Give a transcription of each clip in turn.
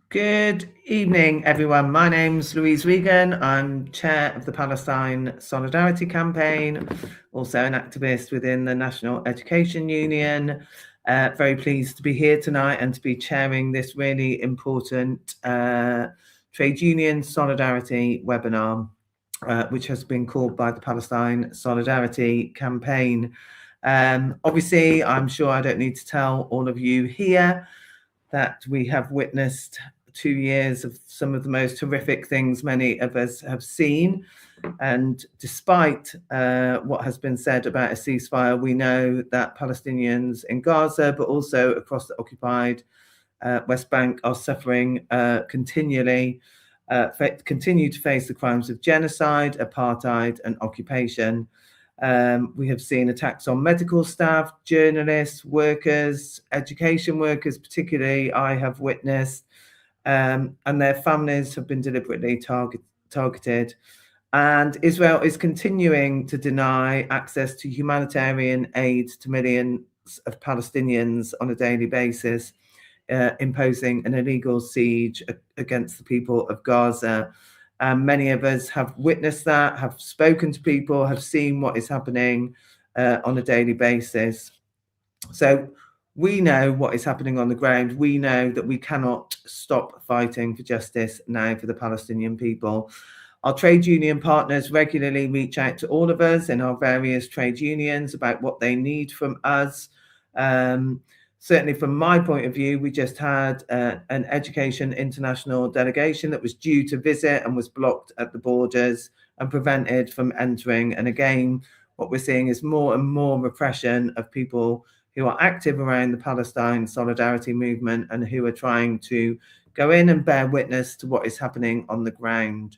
Good evening, everyone. My name's Louise Regan. I'm chair of the Palestine Solidarity Campaign, also an activist within the National Education Union. Very pleased to be here tonight and to be chairing this really important trade union solidarity webinar, which has been called by the Palestine Solidarity Campaign. Obviously, I'm sure I don't need to tell all of you here that we have witnessed 2 years of some of the most horrific things many of us have seen. And despite what has been said about a ceasefire, we know that Palestinians in Gaza, but also across the occupied West Bank, are suffering continually, continue to face the crimes of genocide, apartheid, and occupation. We have seen attacks on medical staff, journalists, workers, education workers, particularly I have witnessed, and their families have been deliberately targeted. And Israel is continuing to deny access to humanitarian aid to millions of Palestinians on a daily basis, imposing an illegal siege against the people of Gaza. Many of us have witnessed that, have spoken to people, have seen what is happening on a daily basis. So we know what is happening on the ground. We know that we cannot stop fighting for justice now for the Palestinian people. Our trade union partners regularly reach out to all of us in our various trade unions about what they need from us. Certainly from my point of view, we just had an Education International delegation that was due to visit and was blocked at the borders and prevented from entering. And again, what we're seeing is more and more repression of people who are active around the Palestine solidarity movement and who are trying to go in and bear witness to what is happening on the ground.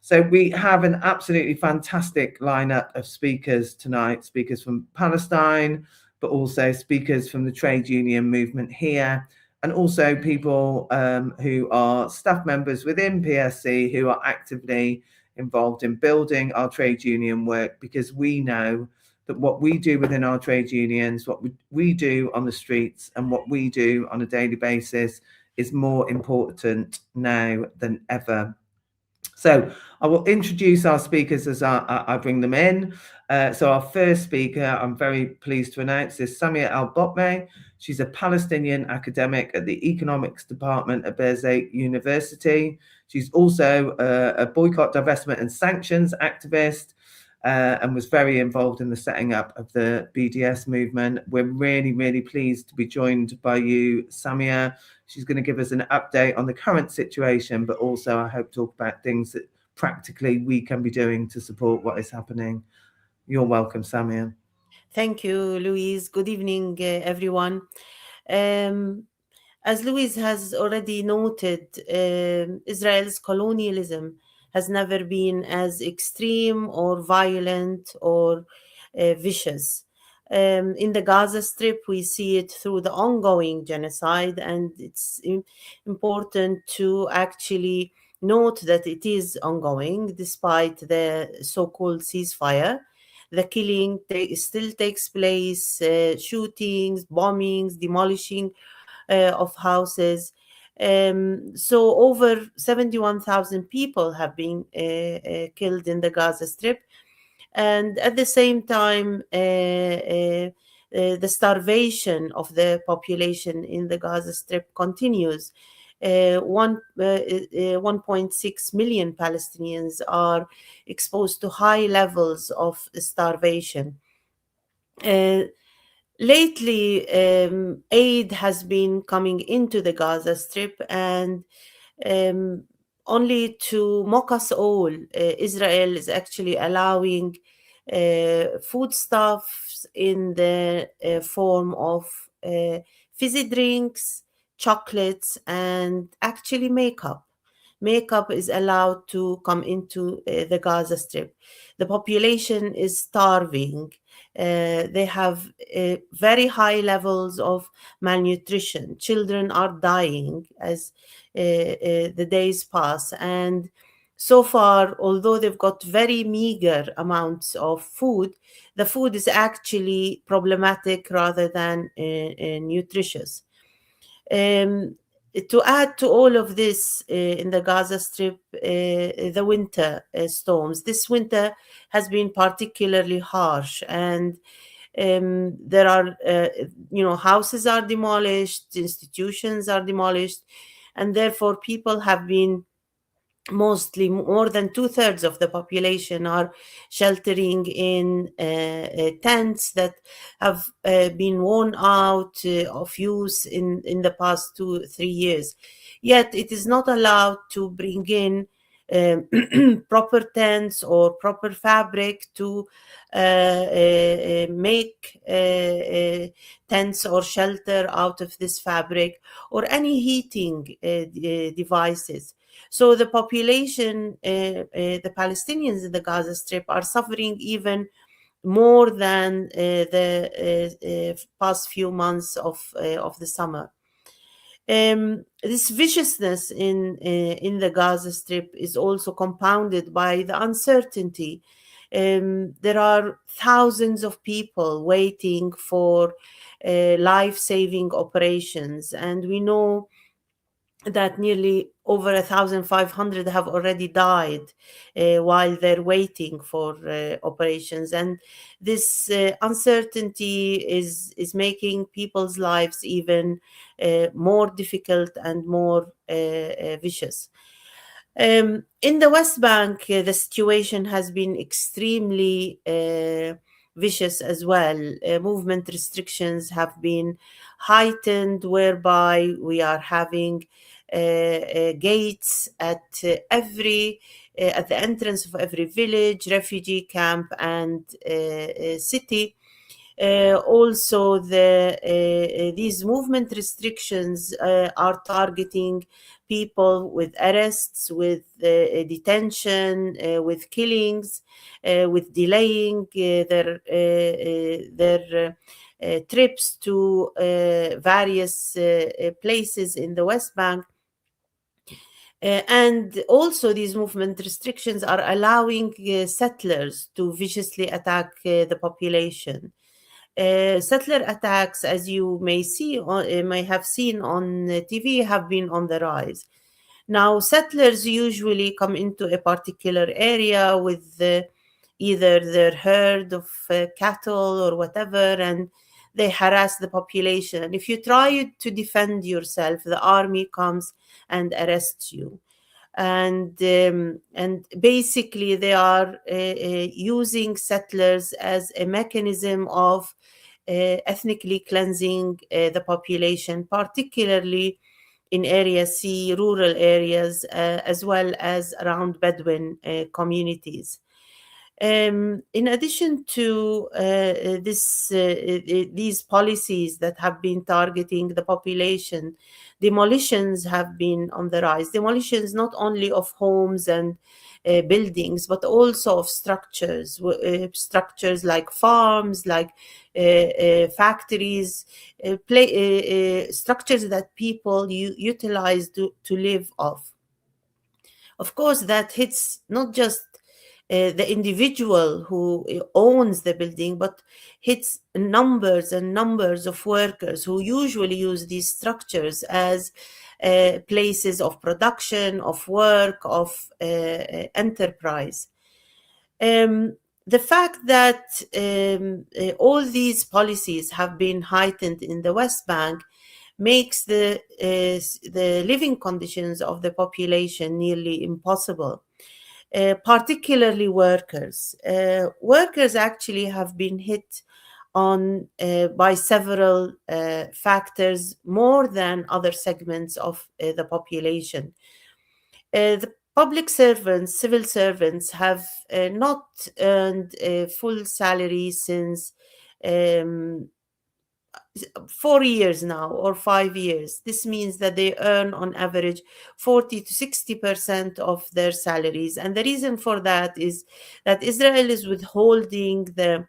So we have an absolutely fantastic lineup of speakers tonight, speakers from Palestine, but also speakers from the trade union movement here, and also people who are staff members within PSC who are actively involved in building our trade union work, because we know that what we do within our trade unions, what we do on the streets and what we do on a daily basis is more important now than ever. So I will introduce our speakers as I bring them in. So our first speaker, I'm very pleased to announce, is Samia Al-Botmeh. She's a Palestinian academic at the Economics Department at Birzeit University. She's also a boycott, divestment and sanctions activist, and was very involved in the setting up of the BDS movement. We're really, really pleased to be joined by you, Samia. She's going to give us an update on the current situation, but also I hope talk about things that practically we can be doing to support what is happening. You're welcome, Samia. Thank you, Louise. Good evening, everyone. As Louise has already noted, Israel's colonialism has never been as extreme or violent or vicious. In the Gaza Strip, we see it through the ongoing genocide, and it's important to actually note that it is ongoing despite the so-called ceasefire. The killing still takes place, shootings, bombings, demolishing of houses. So over 71,000 people have been killed in the Gaza Strip. And at the same time, the starvation of the population in the Gaza Strip continues. 1.6 million Palestinians are exposed to high levels of starvation. Lately, aid has been coming into the Gaza Strip, and only to mock us all, Israel is actually allowing foodstuffs in the form of fizzy drinks, chocolates, and actually makeup. Makeup is allowed to come into the Gaza Strip. The population is starving. They have very high levels of malnutrition. Children are dying as the days pass. And so far, although they've got very meager amounts of food, the food is actually problematic rather than nutritious. To add to all of this, in the Gaza Strip, the winter storms. This winter has been particularly harsh, and there are, houses are demolished, institutions are demolished, and therefore people have been, mostly more than 2/3 of the population are sheltering in tents that have been worn out of use in the past 2-3 years. Yet it is not allowed to bring in proper tents or proper fabric to make tents or shelter out of this fabric, or any heating devices. So the population, the Palestinians in the Gaza Strip, are suffering even more than the past few months of the summer. This viciousness in the Gaza Strip is also compounded by the uncertainty. There are thousands of people waiting for life-saving operations, and we know that nearly over 1,500 have already died while they're waiting for operations, and this uncertainty is making people's lives even more difficult and more vicious. In the West Bank, the situation has been extremely vicious as well. Movement restrictions have been heightened, whereby we are having gates at at the entrance of every village, refugee camp, and city. Also, these movement restrictions are targeting people with arrests, with detention, with killings, with delaying their trips to various places in the West Bank. And also, these movement restrictions are allowing settlers to viciously attack the population. Settler attacks, as you may have seen on TV, have been on the rise. Now, settlers usually come into a particular area with either their herd of cattle or whatever, and they harass the population. And if you try to defend yourself, the army comes and arrests you. And basically, they are using settlers as a mechanism of ethnically cleansing the population, particularly in Area C, rural areas, as well as around Bedouin communities. In addition to these policies that have been targeting the population, demolitions have been on the rise. Demolitions not only of homes and buildings, but also of structures, structures like farms, like factories, structures that people utilize to live off. Of course, that hits not just the individual who owns the building, but hits numbers and numbers of workers who usually use these structures as places of production, of work, of enterprise. The fact that all these policies have been heightened in the West Bank makes the living conditions of the population nearly impossible. Particularly workers. Workers actually have been hit on by several factors more than other segments of the population. The public servants, civil servants, have not earned a full salary since 4 years now, or 5 years. This means that they earn on average 40 to 60% of their salaries. And the reason for that is that Israel is withholding the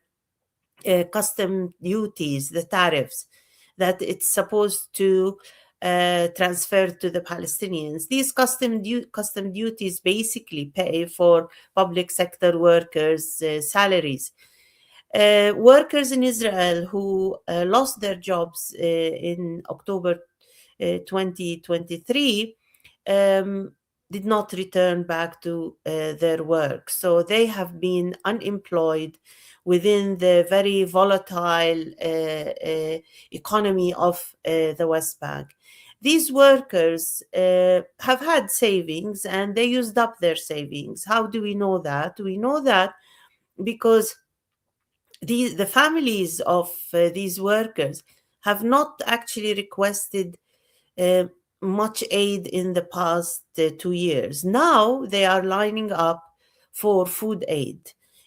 custom duties, the tariffs that it's supposed to transfer to the Palestinians. These custom duties basically pay for public sector workers' salaries. Workers in Israel who lost their jobs in October 2023 did not return back to their work. So they have been unemployed within the very volatile economy of the West Bank. These workers have had savings and they used up their savings. How do we know that? We know that because the families of these workers have not actually requested much aid in the past 2 years. Now they are lining up for food aid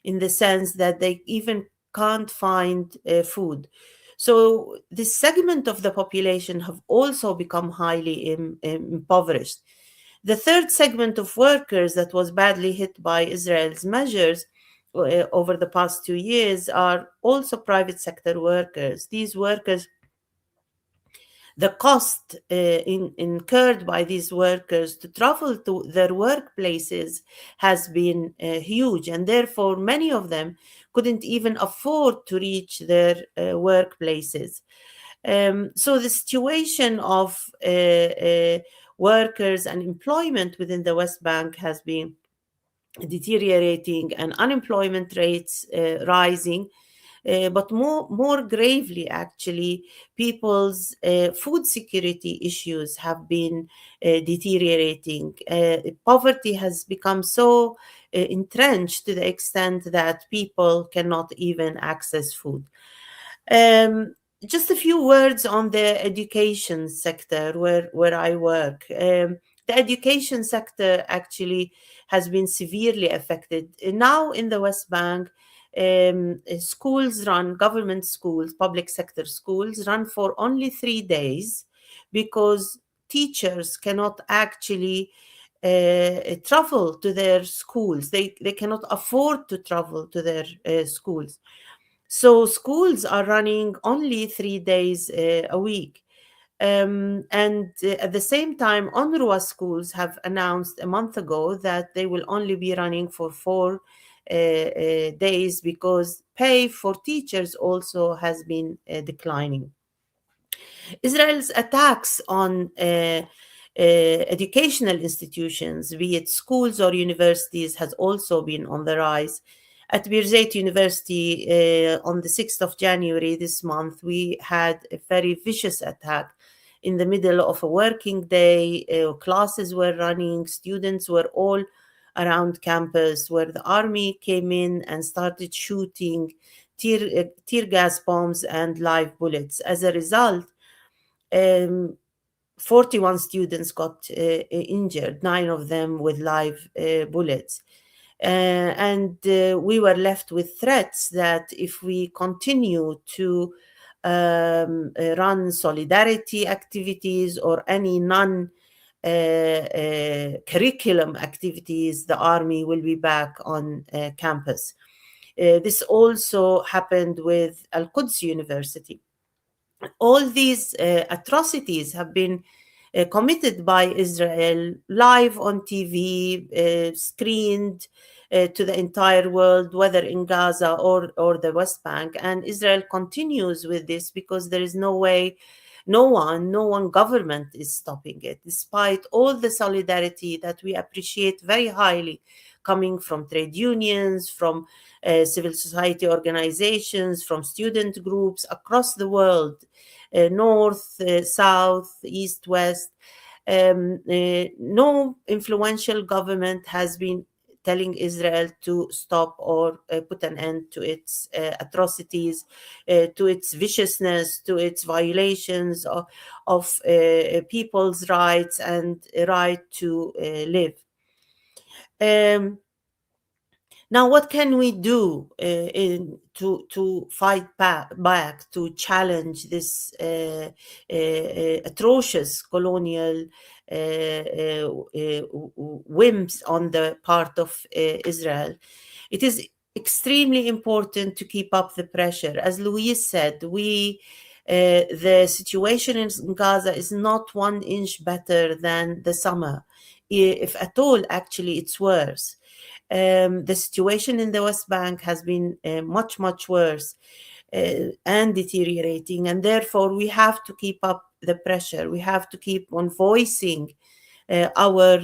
in the sense that they even can't find food. So this segment of the population have also become highly impoverished. The third segment of workers that was badly hit by Israel's measures over the past 2 years are also private sector workers. These workers, the cost incurred by these workers to travel to their workplaces has been huge, and therefore many of them couldn't even afford to reach their workplaces. So the situation of workers and employment within the West Bank has been deteriorating and unemployment rates rising. But more gravely, actually, people's food security issues have been deteriorating. Poverty has become so entrenched to the extent that people cannot even access food. Just a few words on the education sector where I work. The education sector actually has been severely affected. Now in the West Bank, schools run, government schools, public sector schools run for only 3 days because teachers cannot actually travel to their schools. They cannot afford to travel to their schools. So schools are running only 3 days a week. And at the same time, UNRWA schools have announced a month ago that they will only be running for 4 days because pay for teachers also has been declining. Israel's attacks on educational institutions, be it schools or universities, has also been on the rise. At Birzeit University, on the 6th of January this month, we had a very vicious attack in the middle of a working day. Classes were running, students were all around campus, where the army came in and started shooting tear gas bombs and live bullets. As a result, 41 students got injured, 9 of them with live bullets. And we were left with threats that if we continue to run solidarity activities or any curriculum activities, the army will be back on campus. This also happened with Al-Quds University. All these atrocities have been committed by Israel live on TV, screened to the entire world, whether in Gaza or the West Bank. And Israel continues with this because there is no way, no one government is stopping it, despite all the solidarity that we appreciate very highly coming from trade unions, from civil society organizations, from student groups across the world, north, south, east, west. No influential government has been telling Israel to stop or put an end to its atrocities, to its viciousness, to its violations of people's rights and right to live. Now, what can we do to fight back, to challenge this atrocious colonial whims on the part of Israel? It is extremely important to keep up the pressure. As Louise said, the situation in Gaza is not 1 inch better than the summer. If at all, actually, it's worse. The situation in the West Bank has been much, much worse and deteriorating, and therefore we have to keep up the pressure. We have to keep on voicing our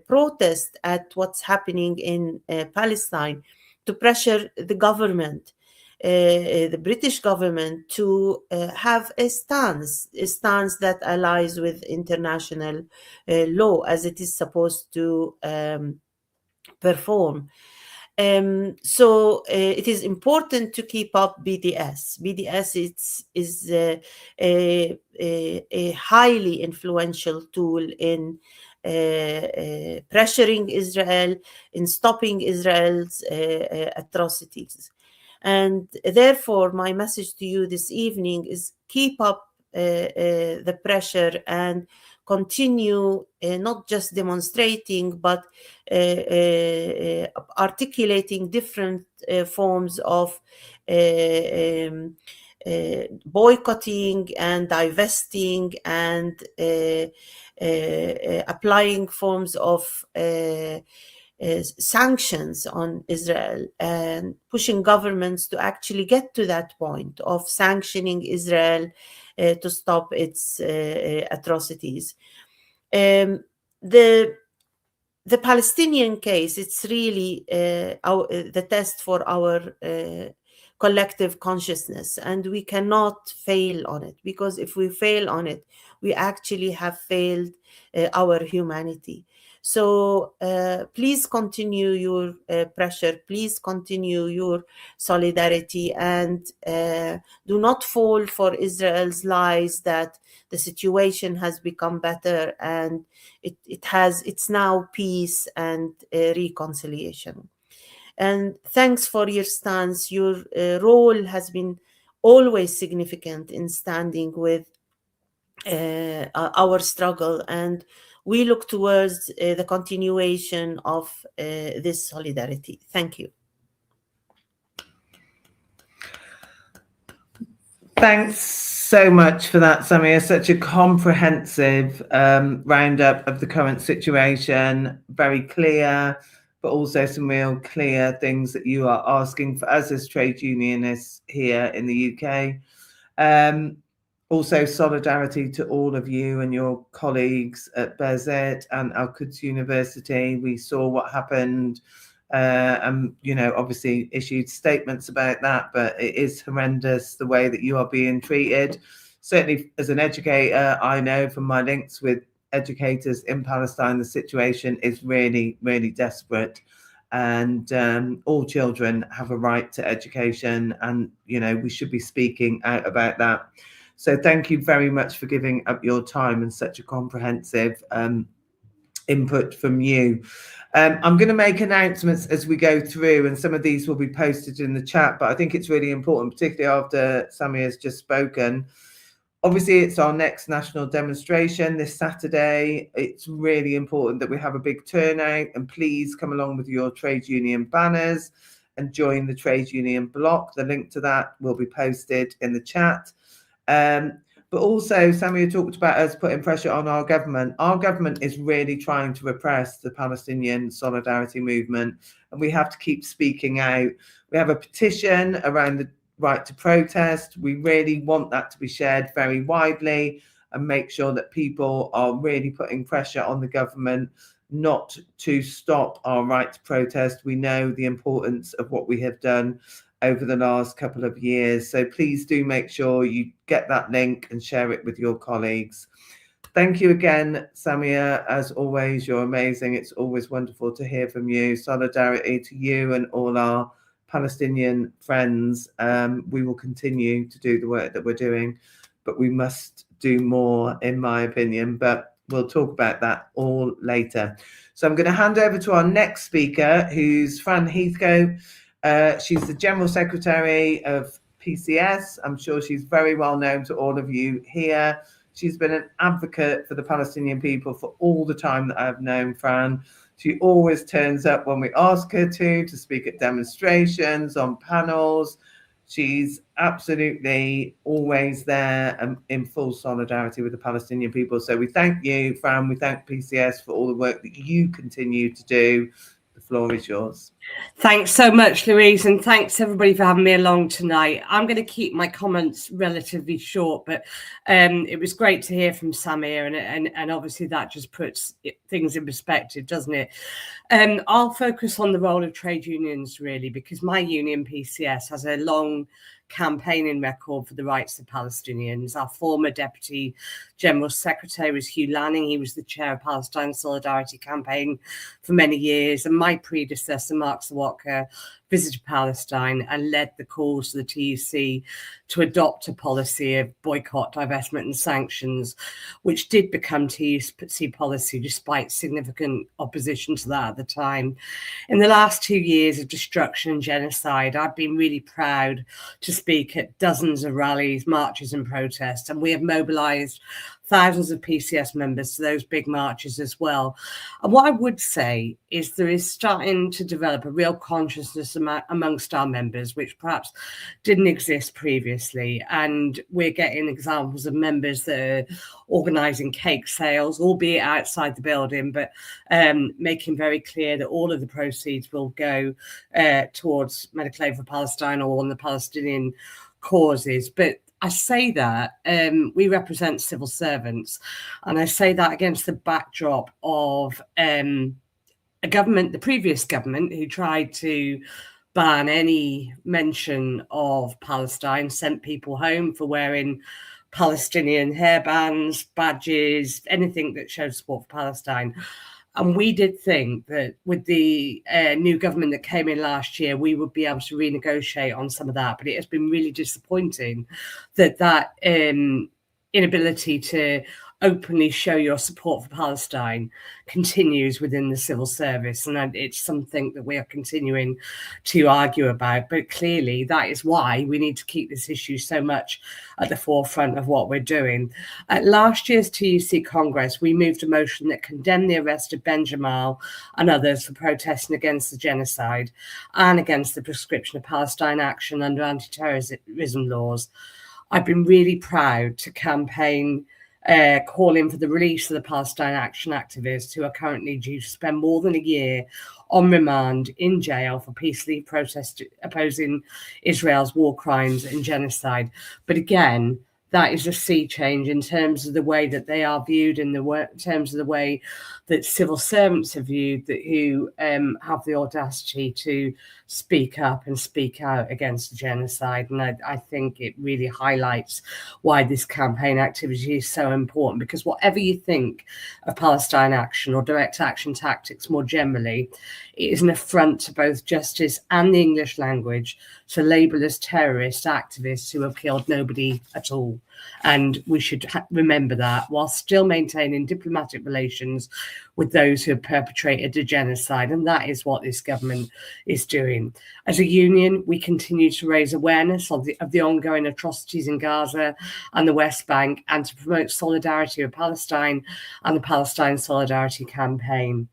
protest at what's happening in Palestine, to pressure the government, the British government, to have a stance that allies with international law as it is supposed to perform. So it is important to keep up BDS. BDS is a highly influential tool in pressuring Israel, in stopping Israel's atrocities. And therefore, my message to you this evening is keep up the pressure and continue not just demonstrating, but articulating different forms of boycotting and divesting and applying forms of sanctions on Israel, and pushing governments to actually get to that point of sanctioning Israel to stop its atrocities. The Palestinian case, it's really the test for our collective consciousness, and we cannot fail on it, because if we fail on it, we actually have failed our humanity. So please continue your pressure, please continue your solidarity, and do not fall for Israel's lies that the situation has become better and it's now peace and reconciliation. And thanks for your stance. Your role has been always significant in standing with our struggle, and we look towards the continuation of this solidarity. Thank you. Thanks so much for that, Samia. Such a comprehensive roundup of the current situation, very clear, but also some real clear things that you are asking for us as trade unionists here in the UK. Also, solidarity to all of you and your colleagues at Bezet and Al Quds University. We saw what happened and, you know, obviously issued statements about that, but it is horrendous the way that you are being treated. Certainly as an educator, I know from my links with educators in Palestine, the situation is really, really desperate. And all children have a right to education, and, you know, we should be speaking out about that. So thank you very much for giving up your time and such a comprehensive input from you. I'm going to make announcements as we go through, and some of these will be posted in the chat, but I think it's really important, particularly after Samia has just spoken. Obviously, it's our next national demonstration this Saturday. It's really important that we have a big turnout, and please come along with your trade union banners and join the trade union block. The link to that will be posted in the chat. But also, Samia talked about us putting pressure on our government. Our government is really trying to repress the Palestinian solidarity movement, and we have to keep speaking out. We have a petition around the right to protest. We really want that to be shared very widely and make sure that people are really putting pressure on the government not to stop our right to protest. We know the importance of what we have done over the last couple of years. So please do make sure you get that link and share it with your colleagues. Thank you again, Samia. As always, you're amazing. It's always wonderful to hear from you. Solidarity to you and all our Palestinian friends. We will continue to do the work that we're doing, but we must do more, in my opinion. But we'll talk about that all later. So I'm going to hand over to our next speaker, who's Fran Heathcote. She's the General Secretary of PCS. I'm sure she's very well known to all of you here. She's been an advocate for the Palestinian people for all the time that I've known Fran. She always turns up when we ask her to speak at demonstrations, on panels. She's absolutely always there and in full solidarity with the Palestinian people. So we thank you, Fran. We thank PCS for all the work that you continue to do. The floor is yours. Thanks so much, Louise, and thanks everybody for having me along tonight. I'm going to keep my comments relatively short, but it was great to hear from Samir, and obviously that just puts things in perspective, doesn't it? I'll focus on the role of trade unions, really, because my union, PCS, has a long campaigning record for the rights of Palestinians. Our former Deputy General Secretary was Hugh Lanning. He was the chair of Palestine Solidarity Campaign for many years. And my predecessor, Mark Sawatka, visited Palestine and led the calls to the TUC to adopt a policy of boycott, divestment and sanctions, which did become TUC policy despite significant opposition to that at the time. In the last 2 years of destruction and genocide, I've been really proud to speak at dozens of rallies, marches and protests, and we have mobilised thousands of PCS members to those big marches as well. And what I would say is there is starting to develop a real consciousness amongst our members, which perhaps didn't exist previously. And we're getting examples of members that are organising cake sales, albeit outside the building, but making very clear that all of the proceeds will go towards Medical Aid for Palestine or on the Palestinian causes. But I say that we represent civil servants, and I say that against the backdrop of a government, the previous government, who tried to ban any mention of Palestine, sent people home for wearing Palestinian hairbands, badges, anything that showed support for Palestine. And we did think that with the new government that came in last year, we would be able to renegotiate on some of that. But it has been really disappointing that inability to openly show your support for Palestine continues within the civil service. And it's something that we are continuing to argue about. But clearly, that is why we need to keep this issue so much at the forefront of what we're doing. At last year's TUC Congress, we moved a motion that condemned the arrest of Ben Jamal and others for protesting against the genocide and against the prescription of Palestine action under anti-terrorism laws. I've been really proud to campaign calling for the release of the Palestine Action activists who are currently due to spend more than a year on remand in jail for peacefully opposing Israel's war crimes and genocide. But again, that is a sea change in terms of the way that they are viewed, in terms of the way that civil servants are viewed, who have the audacity to speak up and speak out against the genocide. And I think it really highlights why this campaign activity is so important, because whatever you think of Palestine action or direct action tactics more generally, it is an affront to both justice and the English language to label as terrorist activists who have killed nobody at all. And we should remember that, while still maintaining diplomatic relations with those who have perpetrated the genocide. And that is what this government is doing. As a union, we continue to raise awareness of the ongoing atrocities in Gaza and the West Bank, and to promote solidarity with Palestine and the Palestine Solidarity Campaign.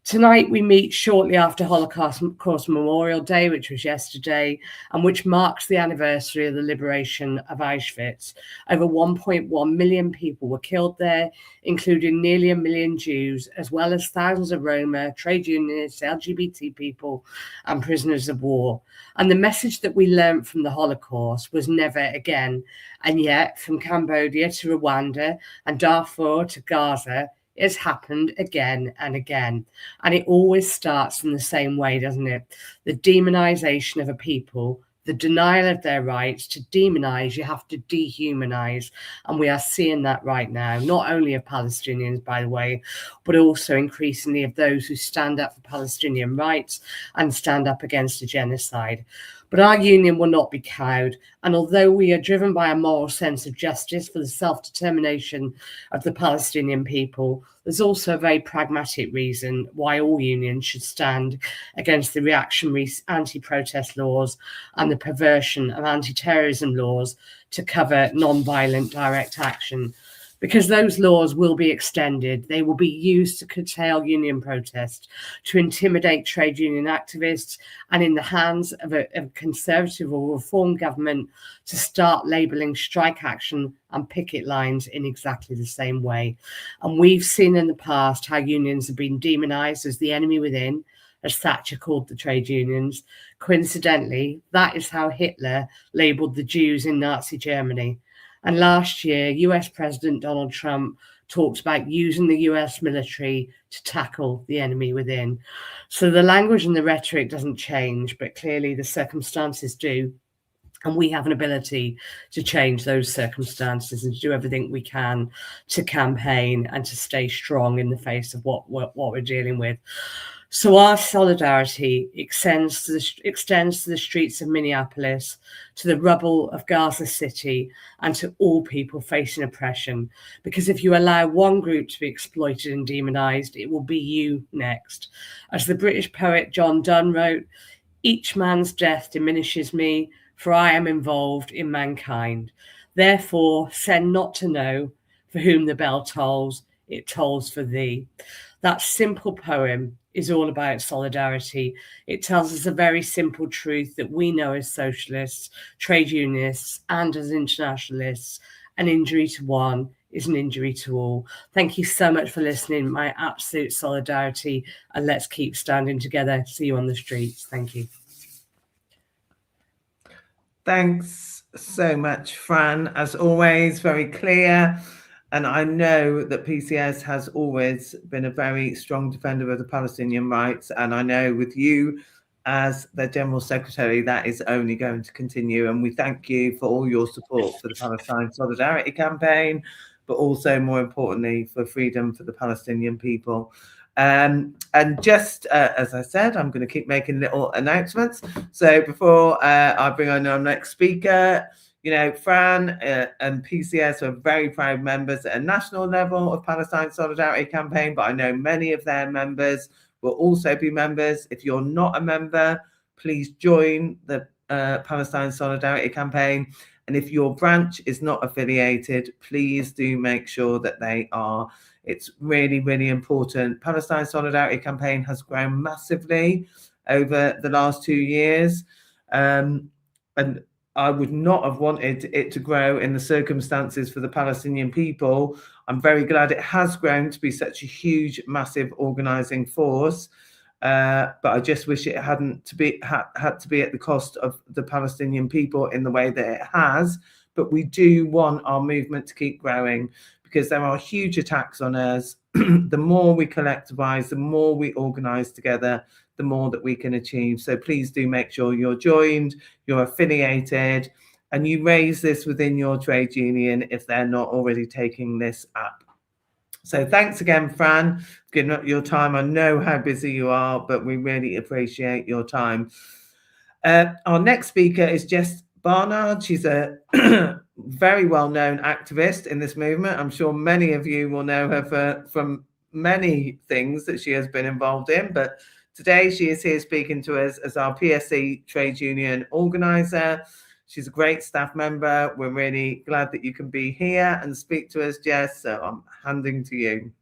Tonight, we meet shortly after Holocaust Memorial Day, which was yesterday, and which marks the anniversary of the liberation of Auschwitz. Over 1.1 million people were killed there, including nearly 1 million Jews, as well as thousands of Roma, trade unionists, LGBT people, and prisoners of war. And the message that we learned from the Holocaust was never again. And yet, from Cambodia to Rwanda and Darfur to Gaza, it's happened again and again. And it always starts in the same way, doesn't it? The demonization of a people, the denial of their rights. To demonize, you have to dehumanize. And we are seeing that right now, not only of Palestinians, by the way, but also increasingly of those who stand up for Palestinian rights and stand up against the genocide. But our union will not be cowed. And although we are driven by a moral sense of justice for the self-determination of the Palestinian people, there's also a very pragmatic reason why all unions should stand against the reactionary anti-protest laws and the perversion of anti-terrorism laws to cover non-violent direct action. Because those laws will be extended. They will be used to curtail union protest, to intimidate trade union activists, and in the hands of a conservative or reform government to start labelling strike action and picket lines in exactly the same way. And we've seen in the past how unions have been demonised as the enemy within, as Thatcher called the trade unions. Coincidentally, that is how Hitler labelled the Jews in Nazi Germany. And last year, US President Donald Trump talked about using the US military to tackle the enemy within. So the language and the rhetoric doesn't change, but clearly the circumstances do. And we have an ability to change those circumstances and to do everything we can to campaign and to stay strong in the face of what we're dealing with. So our solidarity extends to the streets of Minneapolis, to the rubble of Gaza City, and to all people facing oppression. Because if you allow one group to be exploited and demonized, it will be you next. As the British poet John Donne wrote, "Each man's death diminishes me, for I am involved in mankind. Therefore, send not to know for whom the bell tolls, it tolls for thee." That simple poem is all about solidarity. It tells us a very simple truth that we know as socialists, trade unionists, and as internationalists: an injury to one is an injury to all. Thank you so much for listening. My absolute solidarity, and let's keep standing together. See you on the streets. Thank you. Thanks so much, Fran. As always, very clear. And I know that PCS has always been a very strong defender of the Palestinian rights. And I know with you as the General Secretary, that is only going to continue. And we thank you for all your support for the Palestine Solidarity Campaign, but also more importantly, for freedom for the Palestinian people. And just as I said, I'm going to keep making little announcements. So before I bring on our next speaker, you know, Fran and PCS are very proud members at a national level of Palestine Solidarity Campaign, but I know many of their members will also be members. If you're not a member, please join the Palestine Solidarity Campaign. And if your branch is not affiliated, please do make sure that they are. It's really, really important. Palestine Solidarity Campaign has grown massively over the last 2 years. And I would not have wanted it to grow in the circumstances for the Palestinian people. I'm very glad it has grown to be such a huge, massive organising force. But I just wish it hadn't had to be at the cost of the Palestinian people in the way that it has. But we do want our movement to keep growing, because there are huge attacks on us. The more we collectivise, the more we organise together, the more that we can achieve. So please do make sure you're joined, you're affiliated, and you raise this within your trade union if they're not already taking this up. So thanks again, Fran, for giving up your time. I know how busy you are, but we really appreciate your time. Our next speaker is Jess Barnard. She's a very well-known activist in this movement. I'm sure many of you will know her from many things that she has been involved in, but today she is here speaking to us as our PSC trade union organizer. She's a great staff member. We're really glad that you can be here and speak to us, Jess. So I'm handing to you.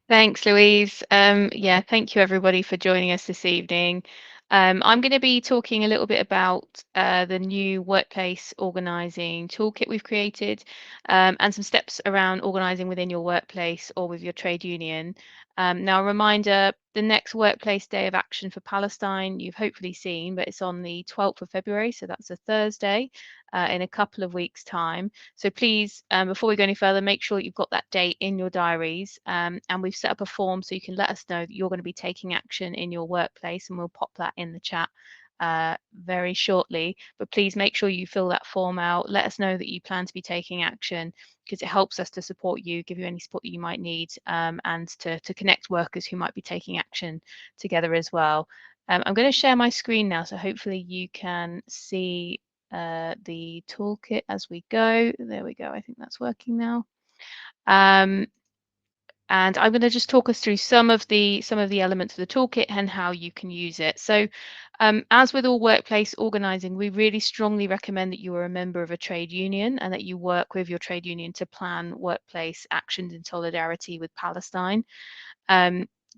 Thanks, Louise. Yeah, thank you everybody for joining us this evening. I'm going to be talking a little bit about the new workplace organising toolkit we've created, and some steps around organising within your workplace or with your trade union. Now, a reminder, the next Workplace Day of Action for Palestine, you've hopefully seen, but it's on the 12th of February, so that's a Thursday, in a couple of weeks' time. So please, before we go any further, make sure you've got that date in your diaries, and we've set up a form so you can let us know that you're going to be taking action in your workplace, and we'll pop that in the chat very shortly. But please make sure you fill that form out. Let us know that you plan to be taking action, because it helps us to support you, give you any support that you might need, and to connect workers who might be taking action together as well. I'm going to share my screen now, so hopefully you can see the toolkit as we go. There we go. I think that's working now. And I'm going to just talk us through some of the elements of the toolkit and how you can use it. So as with all workplace organising, we really strongly recommend that you are a member of a trade union and that you work with your trade union to plan workplace actions in solidarity with Palestine.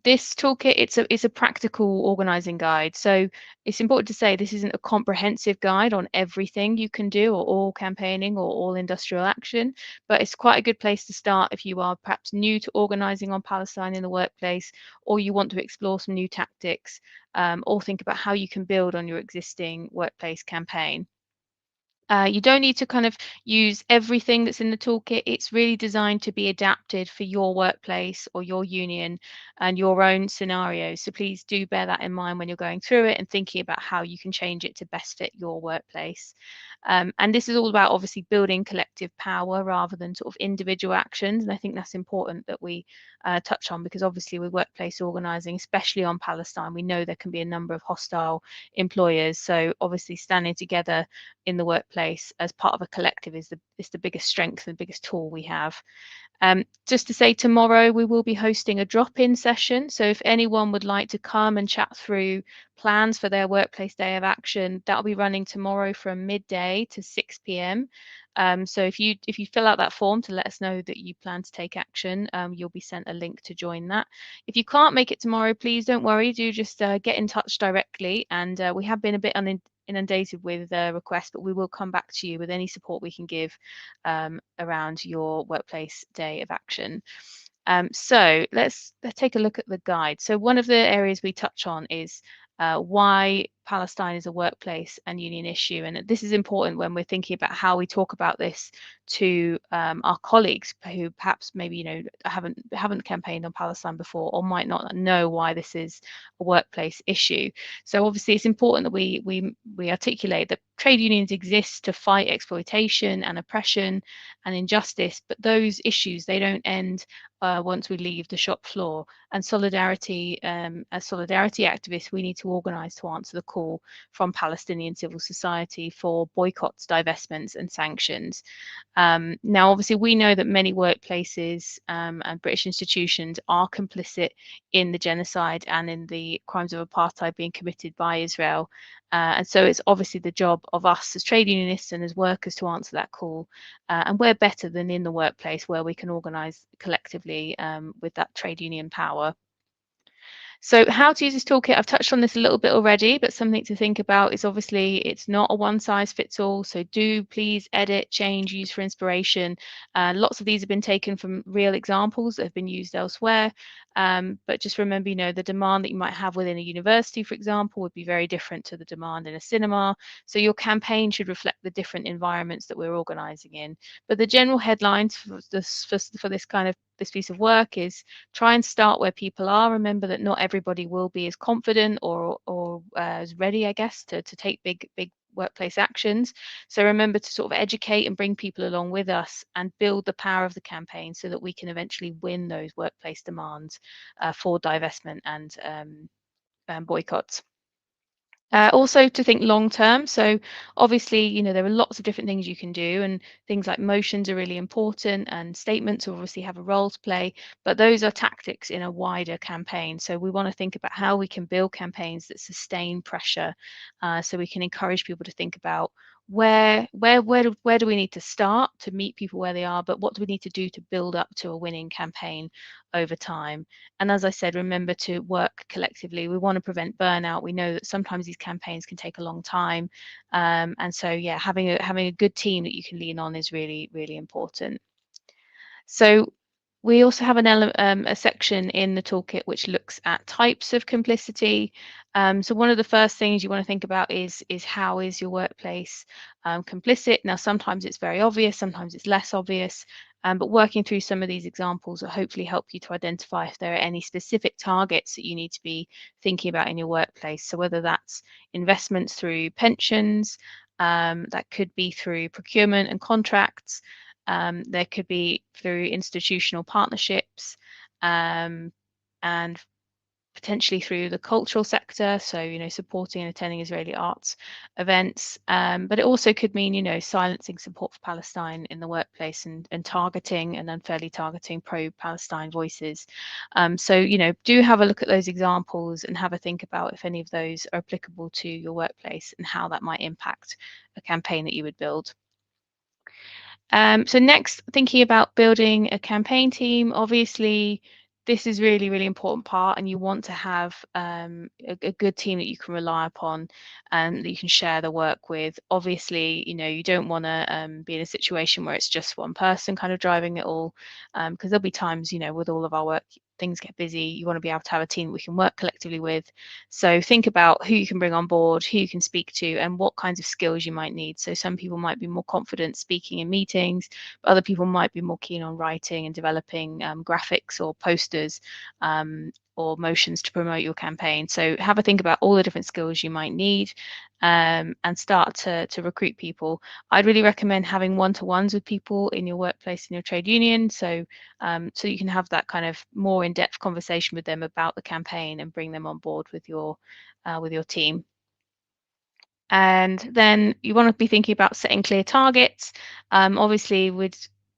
this toolkit, it's a practical organising guide. So it's important to say this isn't a comprehensive guide on everything you can do, or all campaigning, or all industrial action, but it's quite a good place to start if you are perhaps new to organising on Palestine in the workplace, or you want to explore some new tactics, or think about how you can build on your existing workplace campaign. You don't need to kind of use everything that's in the toolkit. It's really designed to be adapted for your workplace or your union and your own scenarios. So please do bear that in mind when you're going through it and thinking about how you can change it to best fit your workplace. And this is all about obviously building collective power rather than sort of individual actions. And I think that's important that we touch on, because obviously with workplace organising, especially on Palestine, we know there can be a number of hostile employers. So obviously standing together in the workplace as part of a collective is the biggest strength and the biggest tool we have. Just to say, tomorrow we will be hosting a drop-in session. So if anyone would like to come and chat through plans for their workplace day of action, that'll be running tomorrow from midday to 6 p.m. So if you fill out that form to let us know that you plan to take action, you'll be sent a link to join that. If you can't make it tomorrow, please don't worry. Do just get in touch directly. And we have been a bit inundated with requests, but we will come back to you with any support we can give around your workplace day of action. So let's take a look at the guide. So one of the areas we touch on is why Palestine is a workplace and union issue. And this is important when we're thinking about how we talk about this to our colleagues who perhaps maybe haven't campaigned on Palestine before, or might not know why this is a workplace issue. So obviously it's important that we articulate that trade unions exist to fight exploitation and oppression and injustice, but those issues, they don't end once we leave the shop floor. And solidarity, as solidarity activists, we need to organise to answer the call from Palestinian civil society for boycotts, divestments and sanctions. Now, obviously, we know that many workplaces and British institutions are complicit in the genocide and in the crimes of apartheid being committed by Israel. And so it's obviously the job of us as trade unionists and as workers to answer that call. And we're better than in the workplace, where we can organise collectively with that trade union power. So how to use this toolkit, I've touched on this a little bit already, but something to think about is obviously it's not a one size fits all. So do please edit, change, use for inspiration. Lots of these have been taken from real examples that have been used elsewhere. But just remember, the demand that you might have within a university, for example, would be very different to the demand in a cinema. So your campaign should reflect the different environments that we're organising in. But the general headlines for this piece of work is try and start where people are. Remember that not everybody will be as confident or as ready, I guess, to take big workplace actions. So remember to sort of educate and bring people along with us and build the power of the campaign so that we can eventually win those workplace demands for divestment and boycotts. Also to think long term. So obviously, there are lots of different things you can do, and things like motions are really important, and statements obviously have a role to play, but those are tactics in a wider campaign. So we want to think about how we can build campaigns that sustain pressure, so we can encourage people to think about where do we need to start to meet people where they are, but what do we need to do to build up to a winning campaign over time. And as I said, remember to work collectively. We want to prevent burnout. We know that sometimes these campaigns can take a long time, and so yeah, having a good team that you can lean on is really, really important. So we also have a section in the toolkit which looks at types of complicity. So one of the first things you want to think about is how is your workplace complicit? Now, sometimes it's very obvious, sometimes it's less obvious, but working through some of these examples will hopefully help you to identify if there are any specific targets that you need to be thinking about in your workplace. So whether that's investments through pensions, that could be through procurement and contracts, there could be through institutional partnerships, and potentially through the cultural sector, so supporting and attending Israeli arts events, but it also could mean silencing support for Palestine in the workplace and targeting and unfairly targeting pro-Palestine voices. So do have a look at those examples and have a think about if any of those are applicable to your workplace and how that might impact a campaign that you would build. So next, thinking about building a campaign team, obviously this is really, really important part, and you want to have a good team that you can rely upon and that you can share the work with. Obviously, you don't want to be in a situation where it's just one person kind of driving it all, because there'll be times, with all of our work, things get busy. You want to be able to have a team we can work collectively with. So think about who you can bring on board, who you can speak to, and what kinds of skills you might need. So some people might be more confident speaking in meetings, but other people might be more keen on writing and developing graphics or posters or motions to promote your campaign. So have a think about all the different skills you might need, and start to recruit people. I'd really recommend having one-to-ones with people in your workplace, in your trade union, so you can have that kind of more in-depth conversation with them about the campaign and bring them on board with your team. And then you want to be thinking about setting clear targets. Obviously,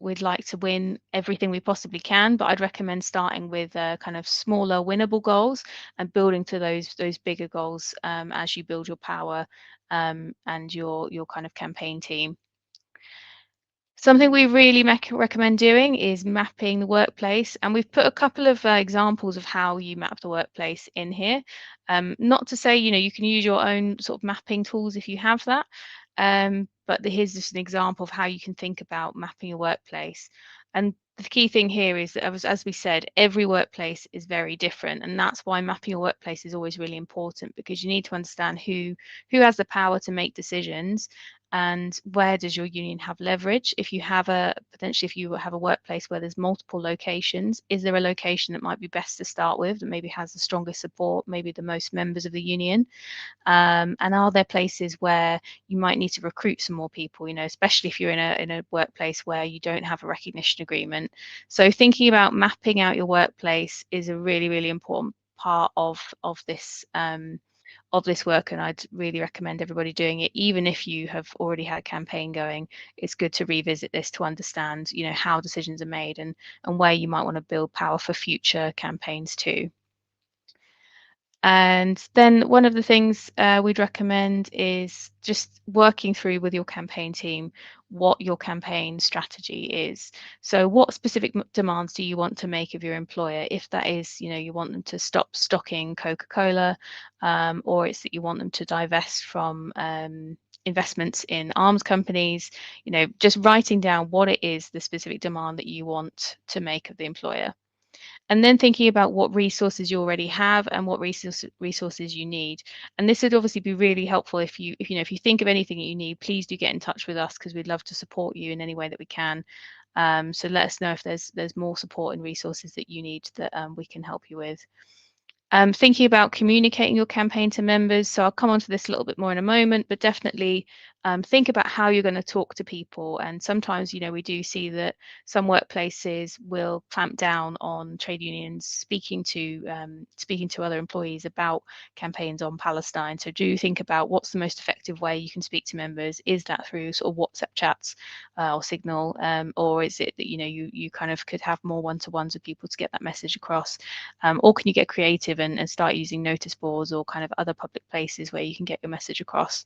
we'd like to win everything we possibly can, but I'd recommend starting with kind of smaller winnable goals and building to those bigger goals as you build your power and your kind of campaign team. Something we really recommend doing is mapping the workplace, and we've put a couple of examples of how you map the workplace in here. Not to say you can use your own sort of mapping tools if you have that, but here's just an example of how you can think about mapping your workplace. And the key thing here is that, as we said, every workplace is very different, and that's why mapping your workplace is always really important, because you need to understand who has the power to make decisions, and where does your union have leverage. If you have if you have a workplace where there's multiple locations, is there a location that might be best to start with, that maybe has the strongest support, maybe the most members of the union? And are there places where you might need to recruit some more people, especially if you're in a workplace where you don't have a recognition agreement? So thinking about mapping out your workplace is a really, really important part of this work, and I'd really recommend everybody doing it. Even if you have already had a campaign going, it's good to revisit this to understand how decisions are made and where you might want to build power for future campaigns too. And then one of the things we'd recommend is just working through with your campaign team what your campaign strategy is. So what specific demands do you want to make of your employer? If that is, you want them to stop stocking Coca-Cola, or it's that you want them to divest from investments in arms companies, just writing down what it is, the specific demand that you want to make of the employer. And then thinking about what resources you already have and what resources you need. And this would obviously be really helpful if you think of anything that you need, please do get in touch with us, because we'd love to support you in any way that we can. So let us know if there's more support and resources that you need that we can help you with. Thinking about communicating your campaign to members. So I'll come on to this a little bit more in a moment, but definitely think about how you're going to talk to people. And sometimes, we do see that some workplaces will clamp down on trade unions speaking to other employees about campaigns on Palestine. So do think about what's the most effective way you can speak to members. Is that through sort of WhatsApp chats or Signal, or is it that you kind of could have more one-to-ones with people to get that message across, or can you get creative and start using notice boards or kind of other public places where you can get your message across?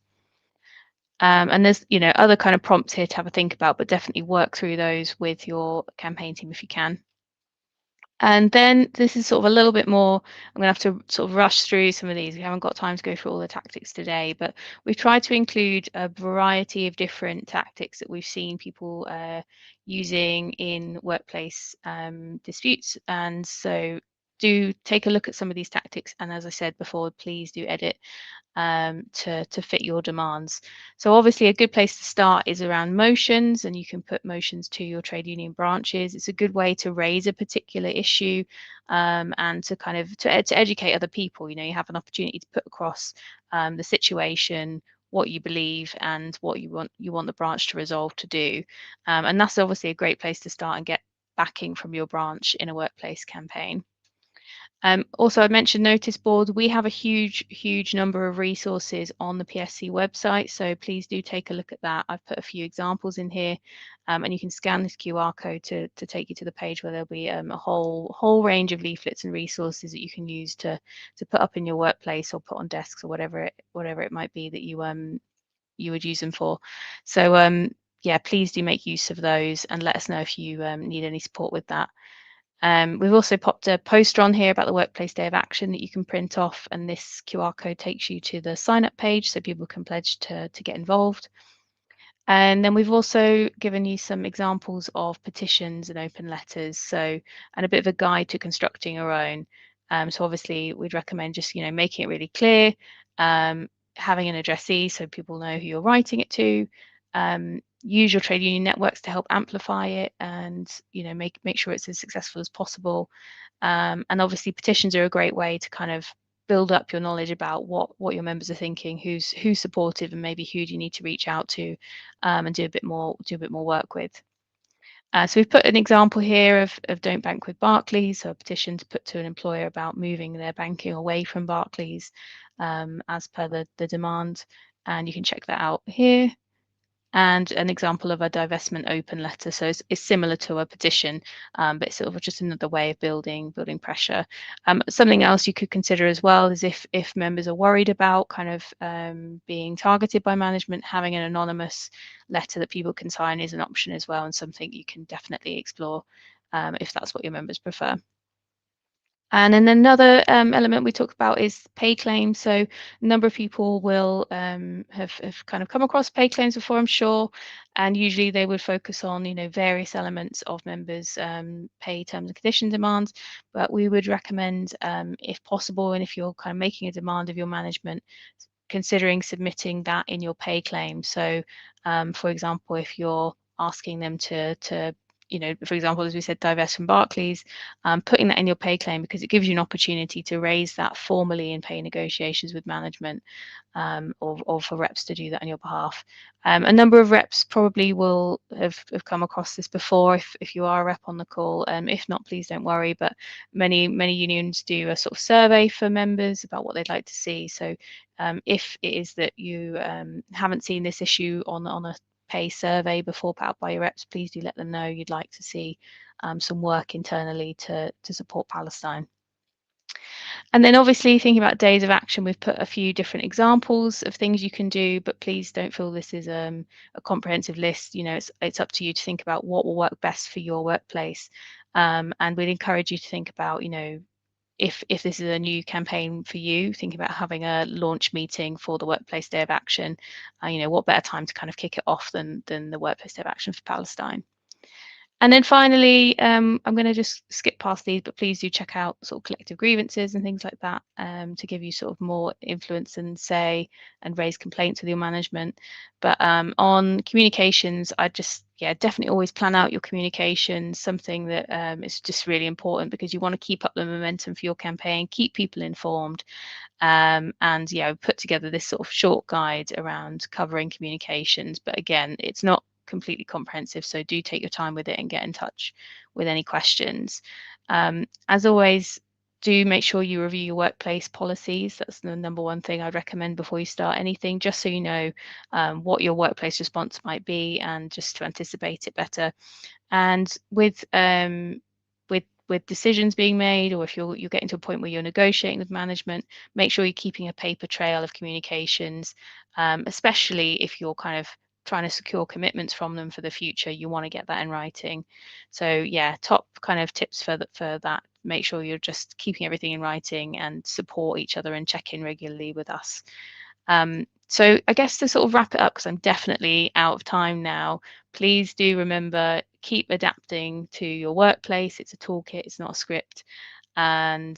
And there's other kind of prompts here to have a think about, but definitely work through those with your campaign team if you can. And then this is sort of a little bit more, I'm going to have to sort of rush through some of these. We haven't got time to go through all the tactics today, but we've tried to include a variety of different tactics that we've seen people using in workplace disputes. And so do take a look at some of these tactics. And as I said before, please do edit to fit your demands. So obviously a good place to start is around motions, and you can put motions to your trade union branches. It's a good way to raise a particular issue and to kind of to educate other people. You have an opportunity to put across the situation, what you believe, and what you want the branch to resolve to do. And that's obviously a great place to start and get backing from your branch in a workplace campaign. Also, I mentioned notice boards. We have a huge number of resources on the PSC website, so please do take a look at that. I've put a few examples in here, and you can scan this QR code to take you to the page where there'll be a whole range of leaflets and resources that you can use to put up in your workplace or put on desks or whatever it might be that you would use them for. So yeah, please do make use of those and let us know if you need any support with that. We've also popped a poster on here about the Workplace Day of Action that you can print off, and this QR code takes you to the sign up page so people can pledge to get involved. And then we've also given you some examples of petitions and open letters, so and a bit of a guide to constructing your own. So obviously we'd recommend just making it really clear, having an addressee so people know who you're writing it to. Use your trade union networks to help amplify it, and make sure it's as successful as possible. And obviously petitions are a great way to kind of build up your knowledge about what your members are thinking, who's supportive, and maybe who do you need to reach out to, and do a bit more work with. So we've put an example here of Don't Bank with Barclays, so a petition to put to an employer about moving their banking away from Barclays, as per the demand, and you can check that out here. And an example of a divestment open letter, so it's similar to a petition, but it's sort of just another way of building pressure. Something else you could consider as well is if members are worried about kind of being targeted by management, having an anonymous letter that people can sign is an option as well, and something you can definitely explore if that's what your members prefer. And then another element we talk about is pay claims. So a number of people will have kind of come across pay claims before, I'm sure, and usually they would focus on various elements of members' pay terms and condition demands. But we would recommend, if possible, and if you're kind of making a demand of your management, considering submitting that in your pay claim. So, for example, if you're asking them to for example, as we said, divest from Barclays, putting that in your pay claim, because it gives you an opportunity to raise that formally in pay negotiations with management, or for reps to do that on your behalf. A number of reps probably will have come across this before if you are a rep on the call. If not, please don't worry, but many unions do a sort of survey for members about what they'd like to see. So if it is that you haven't seen this issue on a pay survey before put out by your reps, please do let them know you'd like to see some work internally to support Palestine. And then obviously thinking about days of action, we've put a few different examples of things you can do, but please don't feel this is a comprehensive list. It's up to you to think about what will work best for your workplace. And we'd encourage you to think about, if this is a new campaign for you, think about having a launch meeting for the Workplace Day of Action. What better time to kind of kick it off than the Workplace Day of Action for Palestine. And then finally, I'm going to just skip past these, but please do check out sort of collective grievances and things like that, to give you sort of more influence and say and raise complaints with your management. But on communications, I just definitely always plan out your communications, something that is just really important, because you want to keep up the momentum for your campaign, keep people informed, and put together this sort of short guide around covering communications. But again, it's not completely comprehensive, so do take your time with it and get in touch with any questions. As always, do make sure you review your workplace policies. That's the number one thing I'd recommend before you start anything, just so you know what your workplace response might be, and just to anticipate it better. And with decisions being made, or if you're getting to a point where you're negotiating with management, make sure you're keeping a paper trail of communications, especially if you're kind of trying to secure commitments from them for the future. You want to get that in writing. So top kind of tips for that. Make sure you're just keeping everything in writing and support each other and check in regularly with us. So I guess to sort of wrap it up, because I'm definitely out of time now, please do remember, keep adapting to your workplace. It's a toolkit, it's not a script. And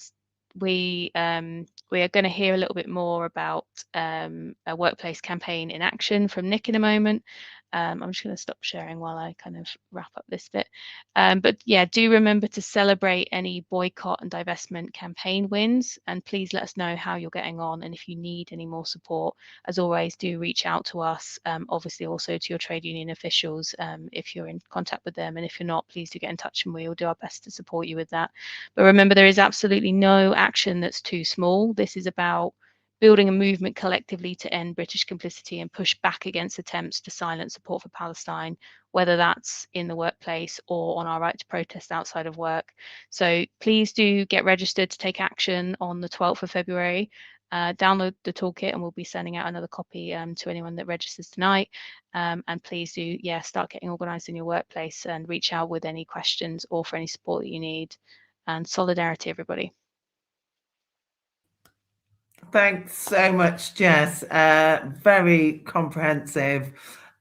we are going to hear a little bit more about a workplace campaign in action from Nick in a moment. I'm just going to stop sharing while I kind of wrap up this bit. But do remember to celebrate any boycott and divestment campaign wins, and please let us know how you're getting on, and if you need any more support, as always, do reach out to us, obviously also to your trade union officials if you're in contact with them, and if you're not, please do get in touch and we will do our best to support you with that. But remember, there is absolutely no action that's too small. This is about building a movement collectively to end British complicity and push back against attempts to silence support for Palestine, whether that's in the workplace or on our right to protest outside of work. So please do get registered to take action on the 12th of February. download the toolkit, and we'll be sending out another copy to anyone that registers tonight. And please do, start getting organised in your workplace and reach out with any questions or for any support that you need. And solidarity, everybody. Thanks so much, Jess. Very comprehensive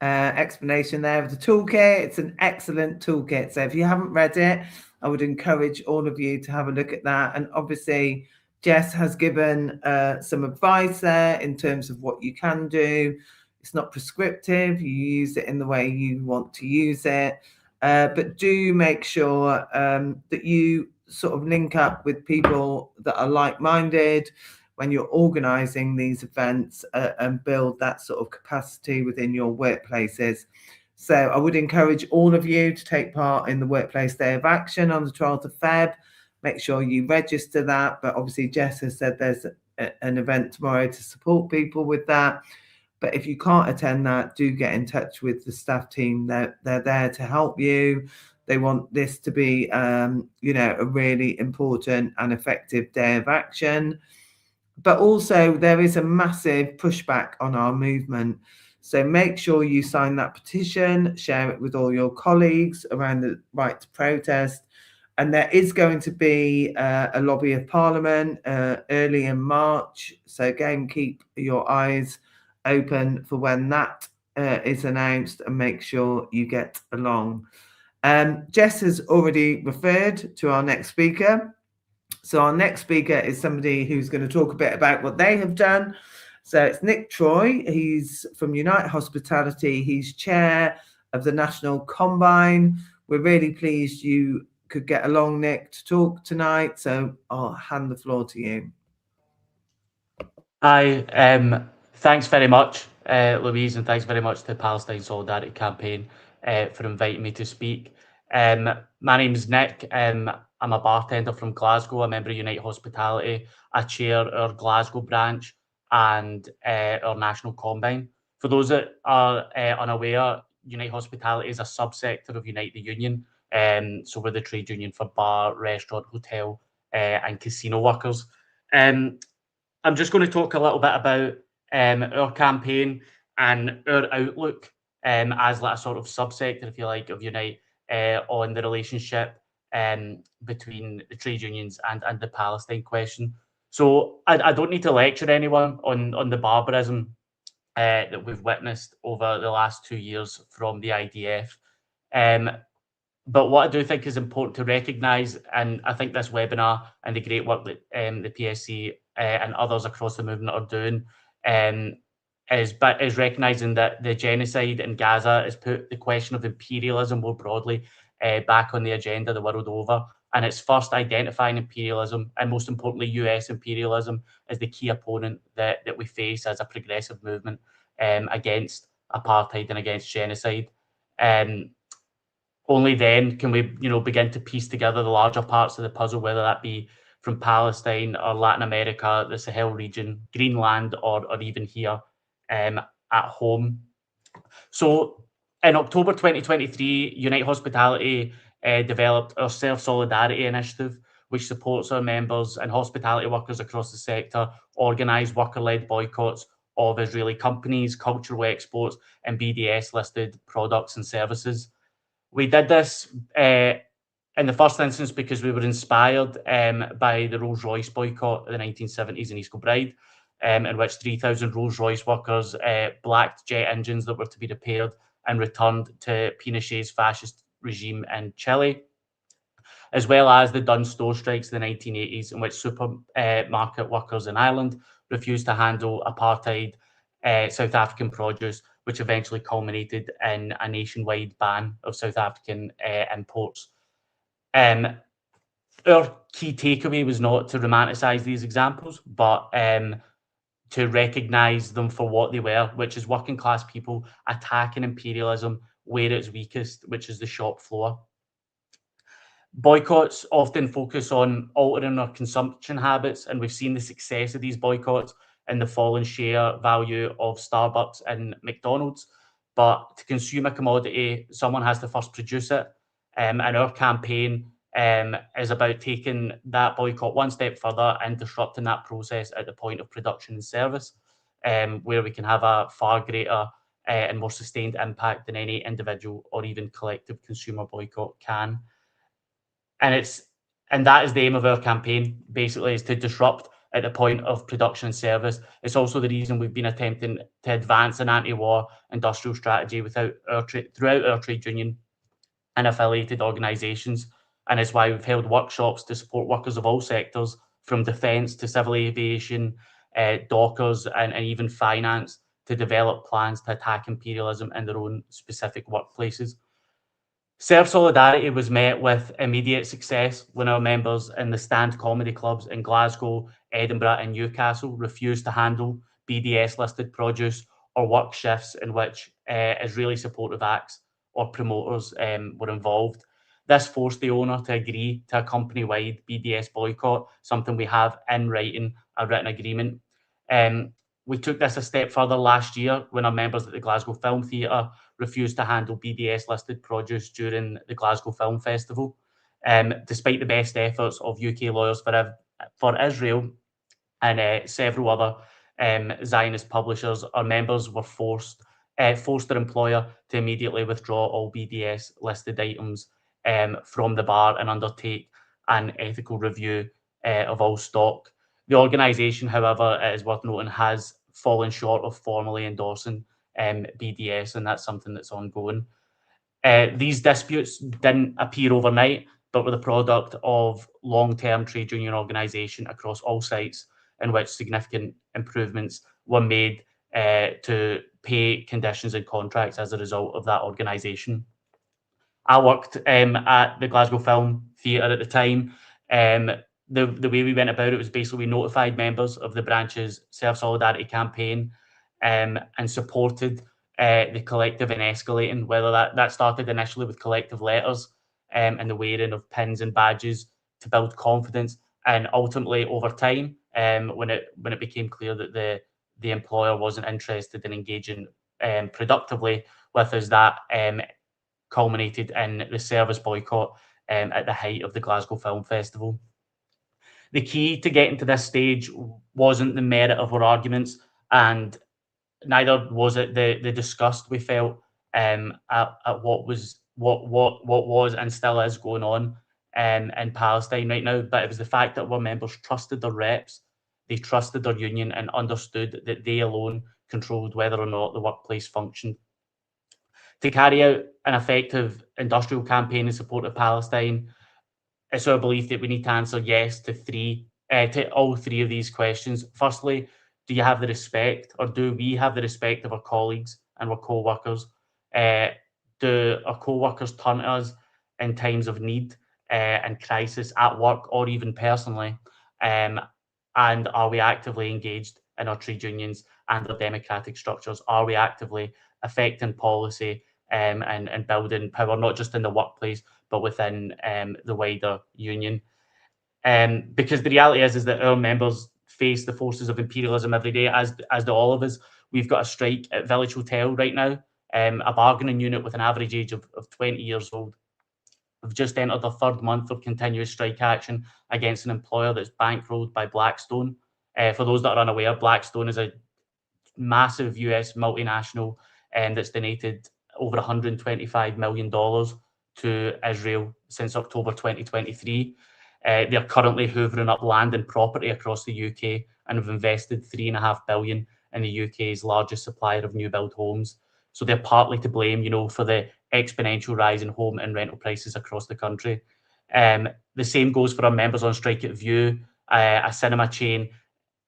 explanation there of the toolkit. It's an excellent toolkit. So if you haven't read it, I would encourage all of you to have a look at that. And obviously, Jess has given some advice there in terms of what you can do. It's not prescriptive. You use it in the way you want to use it. But do make sure that you sort of link up with people that are like-minded when you're organising these events and build that sort of capacity within your workplaces. So I would encourage all of you to take part in the Workplace Day of Action on the 12th of Feb. Make sure you register that. But obviously, Jess has said there's an event tomorrow to support people with that. But if you can't attend that, do get in touch with the staff team. They're there to help you. They want this to be, a really important and effective day of action. But also there is a massive pushback on our movement. So make sure you sign that petition, share it with all your colleagues around the right to protest. And there is going to be a lobby of Parliament early in March. So again, keep your eyes open for when that is announced and make sure you get along. Jess has already referred to our next speaker. So our next speaker is somebody who's going to talk a bit about what they have done. So it's Nick Troy. He's from Unite Hospitality. He's chair of the National Combine. We're really pleased you could get along, Nick, to talk tonight. So I'll hand the floor to you. Hi, thanks very much, Louise, and thanks very much to the Palestine Solidarity Campaign for inviting me to speak. My name's Nick. I'm a bartender from Glasgow, a member of Unite Hospitality. I chair our Glasgow branch and our National Combine. For those that are unaware, Unite Hospitality is a subsector of Unite the Union. So we're the trade union for bar, restaurant, hotel and casino workers. I'm just going to talk a little bit about our campaign and our outlook as like a sort of subsector, if you like, of Unite on the relationship between the trade unions and the Palestine question. So I don't need to lecture anyone on the barbarism that we've witnessed over the last 2 years from the IDF. But what I do think is important to recognise, and I think this webinar and the great work that the PSC and others across the movement are doing is recognising that the genocide in Gaza has put the question of imperialism more broadly back on the agenda the world over. And it's first identifying imperialism and most importantly US imperialism as the key opponent that we face as a progressive movement against apartheid and against genocide. Only then can we begin to piece together the larger parts of the puzzle, whether that be from Palestine or Latin America, the Sahel region, Greenland, or even here at home. So in October 2023, Unite Hospitality developed our Self-Solidarity Initiative, which supports our members and hospitality workers across the sector organise worker-led boycotts of Israeli companies, cultural exports, and BDS-listed products and services. We did this in the first instance because we were inspired by the Rolls-Royce boycott of the 1970s in East Kilbride, in which 3,000 Rolls-Royce workers blacked jet engines that were to be repaired and returned to Pinochet's fascist regime in Chile, as well as the Dunnes store strikes in the 1980s, in which supermarket workers in Ireland refused to handle apartheid South African produce, which eventually culminated in a nationwide ban of South African imports. Our key takeaway was not to romanticize these examples, but to recognize them for what they were, which is working class people attacking imperialism where it's weakest, which is the shop floor. Boycotts often focus on altering our consumption habits, and we've seen the success of these boycotts in the fallen share value of Starbucks and McDonald's. But to consume a commodity, someone has to first produce it. And our campaign is about taking that boycott one step further and disrupting that process at the point of production and service, where we can have a far greater and more sustained impact than any individual or even collective consumer boycott can. And that is the aim of our campaign, basically, is to disrupt at the point of production and service. It's also the reason we've been attempting to advance an anti-war industrial strategy throughout our trade union and affiliated organisations. And it's why we've held workshops to support workers of all sectors, from defence to civil aviation, dockers, and even finance, to develop plans to attack imperialism in their own specific workplaces. Serve Solidarity was met with immediate success when our members in the stand comedy clubs in Glasgow, Edinburgh and Newcastle refused to handle BDS-listed produce or work shifts in which Israeli supportive acts or promoters were involved. This forced the owner to agree to a company-wide BDS boycott, something we have in writing, a written agreement. We took this a step further last year when our members at the Glasgow Film Theatre refused to handle BDS-listed produce during the Glasgow Film Festival. Despite the best efforts of UK Lawyers for Israel and several other Zionist publishers, our members were forced their employer to immediately withdraw all BDS-listed items from the bar and undertake an ethical review of all stock. The organisation, however, it is worth noting, has fallen short of formally endorsing BDS, and that's something that's ongoing. These disputes didn't appear overnight, but were the product of long-term trade union organisation across all sites, in which significant improvements were made to pay conditions and contracts as a result of that organisation. I worked at the Glasgow Film Theatre at the time. The way we went about it was basically we notified members of the branch's Serve Solidarity campaign and supported the collective in escalating, whether that started initially with collective letters and the wearing of pins and badges to build confidence, and ultimately over time, when it became clear that the employer wasn't interested in engaging productively with us, that culminated in the service boycott at the height of the Glasgow Film Festival. The key to getting to this stage wasn't the merit of our arguments, and neither was it the disgust we felt at what was and still is going on in Palestine right now. But it was the fact that our members trusted their reps, they trusted their union, and understood that they alone controlled whether or not the workplace functioned. To carry out an effective industrial campaign in support of Palestine, it's our belief that we need to answer yes to all three of these questions. Firstly, do you have the respect, or do we have the respect of our colleagues and our co-workers? Do our co-workers turn to us in times of need and crisis at work or even personally? And are we actively engaged in our trade unions and our democratic structures? Are we actively affecting policy and building power, not just in the workplace, but within the wider union? Because the reality is that our members face the forces of imperialism every day, as do all of us. We've got a strike at Village Hotel right now, a bargaining unit with an average age of 20 years old. We've just entered the third month of continuous strike action against an employer that's bankrolled by Blackstone. For those that are unaware, Blackstone is a massive US multinational that's donated over $125 million to Israel since October 2023. They're currently hoovering up land and property across the UK and have invested $3.5 billion in the UK's largest supplier of new build homes. So they're partly to blame, for the exponential rise in home and rental prices across the country. The same goes for our members on strike at View, a cinema chain